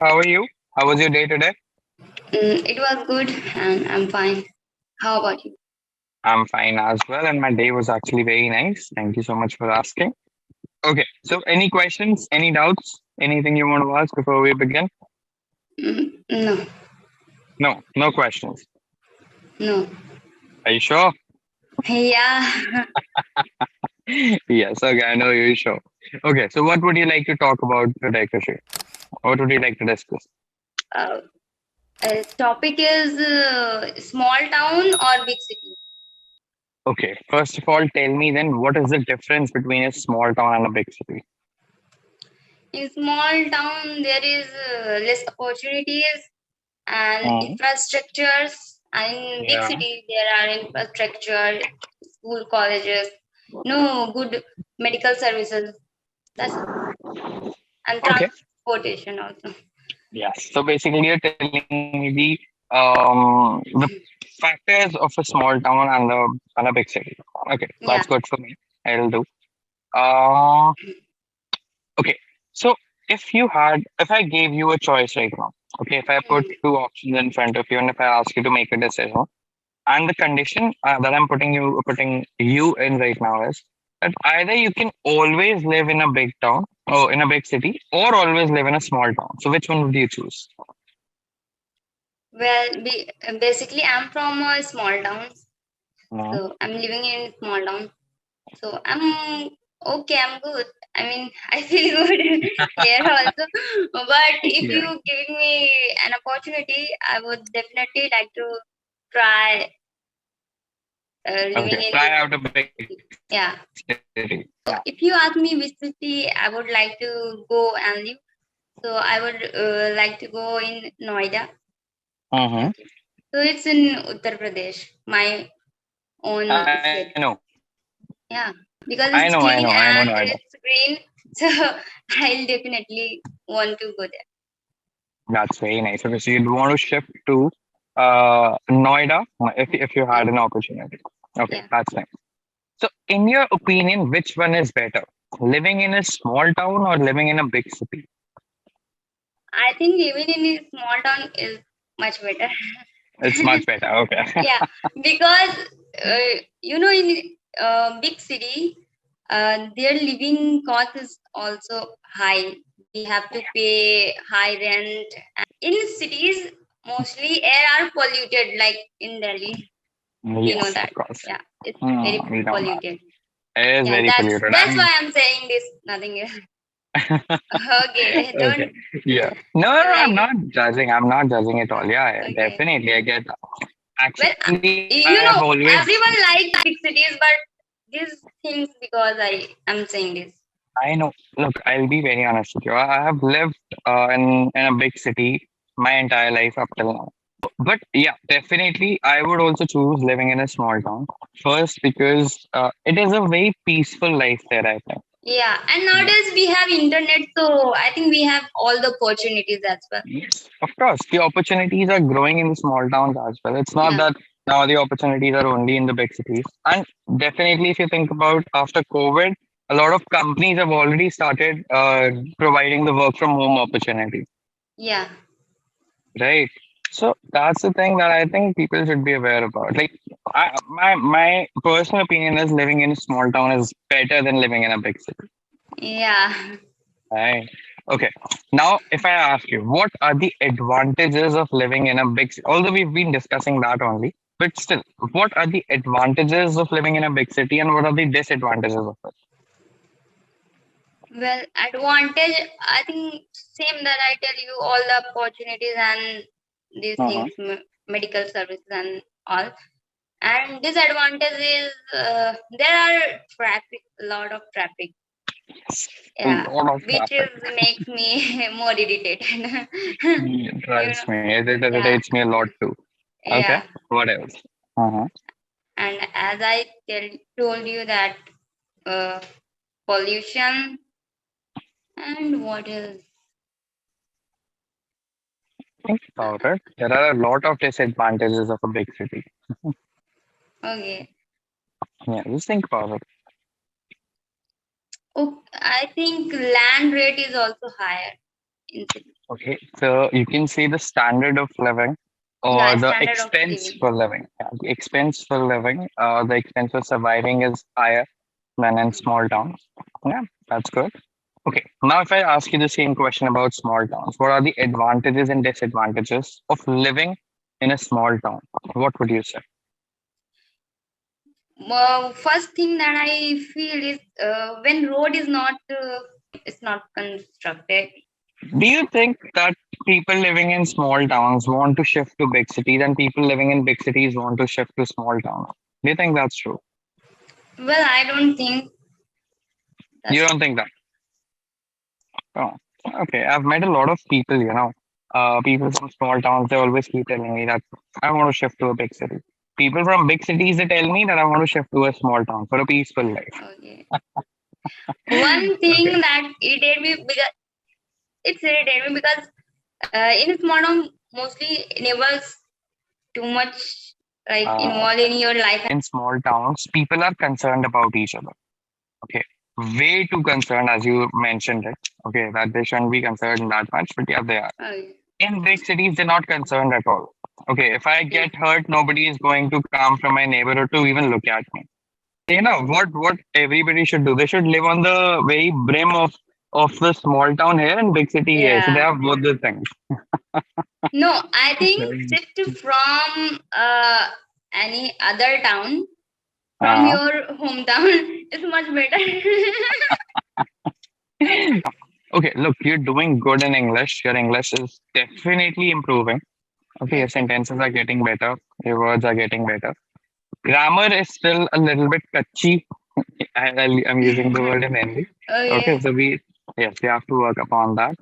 How are you? How was your day today? It was good and I'm fine. How about you? I'm fine as well, and my day was actually very nice. Thank you so much for asking. Okay, so any questions, any doubts, anything you want to ask before we begin? No, No, no questions. no. Are you sure? Yeah. Yes, okay, I know you're sure. Okay, so what would you like to talk about today, Krishi? What would you like to discuss? Uh, Topic is small town or big city? Okay, first of all, tell me then what is the difference between a small town and a big city? In small town, there is less opportunities and Mm, infrastructures. And in big yeah. city, there are infrastructure, school, colleges, no good medical services. That's and Okay. transportation also. Yes. So basically, you're telling me the factors of a small town and a big city. Okay, that's Yeah. good for me. I'll do. Uh, okay. So if I gave you a choice right now, okay, if I put Mm. two options in front of you, and if I ask you to make a decision, and the condition that I'm putting you in right now is that either you can always live in a big town or in a big city, or always live in a small town. So which one would you choose? Well, basically, I'm from a small town, Mhm. so I'm living in small town. So I'm okay. I'm good. I mean, I feel good here also. But if Yeah. you giving me an opportunity, I would definitely like to try living Okay. in Try out a big city. city. Yeah. Yeah. So if you ask me which city I would like to go and live, so I would like to go in Noida. Mm-hmm. Okay. So it's in Uttar Pradesh, my I own know. state. Yeah, because I it's know. clean and I know. it's green, so I'll definitely want to go there. That's very nice. Okay, so you'd want to shift to Noida if you Yeah, had an opportunity. Okay, yeah. that's nice. So, in your opinion, which one is better? Living in a small town or living in a big city? I think living in a small town is much better. It's much better. Okay. Yeah, because in big city, their living cost is also high. We have to pay high rent. In cities, mostly air are polluted, like in Delhi. We know Yes, of that. course. Yeah, it's very We know that. polluted. It is Yeah, very that's polluted. that's why I'm saying this. Nothing else. Okay, Okay. don't Yeah. No, I'm like it. not judging. I'm not judging at all. Yeah, Okay. definitely. I get that. Well, Actually, I have you know, always, everyone likes big cities, but these things because I am saying this. I know. Look, I'll be very honest with you. I have lived in a big city my entire life up till now. But yeah, definitely, I would also choose living in a small town. First, because it is a very peaceful life there, I think. Yeah, and nowadays we have internet, so I think we have all the opportunities as well. Yes, of course, the opportunities are growing in the small towns as well. It's not Yeah, that now the opportunities are only in the big cities. And definitely, if you think about after COVID, a lot of companies have already started providing the work from home opportunity, yeah, right? So that's the thing that I think people should be aware about. Like, my personal opinion is living in a small town is better than living in a big city. yeah. Right. Okay. Now, if I ask you, what are the advantages of living in a big city? Although we've been discussing that only, but still, what are the advantages of living in a big city and what are the disadvantages of it? Well, advantage, I think same that I tell you all the opportunities and these Uh-huh. things, medical services and all. And disadvantage is there are traffic, a lot of traffic. A Yeah, lot of which is traffic. makes me more irritated. It you drives know, me. It yeah, irritates me a lot too. Okay. yeah. What else? Uh-huh. And as I told you that uh, pollution and what else? Think about it. There are a lot of disadvantages of a big city. Okay, Yeah, just think about it. Oh, I think land rate is also higher in city. Okay, so you can see the standard of living or Yeah, the standard of expense living. for living. Yeah, the expense for living, the expense for surviving is higher than in small towns. Yeah, that's good. Okay, now if I ask you the same question about small towns, what are the advantages and disadvantages of living in a small town? What would you say? First thing that I feel is when road is not it's not constructed. Do you think that people living in small towns want to shift to big cities and people living in big cities want to shift to small towns? Do you think that's true? Well, I don't think You that's don't think that? Oh, okay. I've met a lot of people, people from small towns, they always keep telling me that I want to shift to a big city. People from big cities, they tell me that I want to shift to a small town for a peaceful life. okay. One Okay. thing that irritated me because it's irritated me because in small town mostly neighbors too much like Uh, involved in your life. in small towns, people are concerned about each other. Okay. Way too concerned, as you mentioned it. Okay. That they shouldn't be concerned that much, but yeah, they are. Okay. In big cities, they're not concerned at all. Okay. If I Yeah. get hurt, nobody is going to come from my neighborhood to even look at me. What everybody should do, they should live on the very brim of the small town here and big city here, so they Yeah. have both the things. No, I think Okay. shift from any other town from uh, your hometown is much better. okay, look, you're doing good in English. Your English is definitely improving. Okay, your Okay. sentences are getting better, your words are getting better. Grammar is still a little bit touchy. I'm using the word in Hindi. Okay, Okay. so we, yes, we have to work upon that.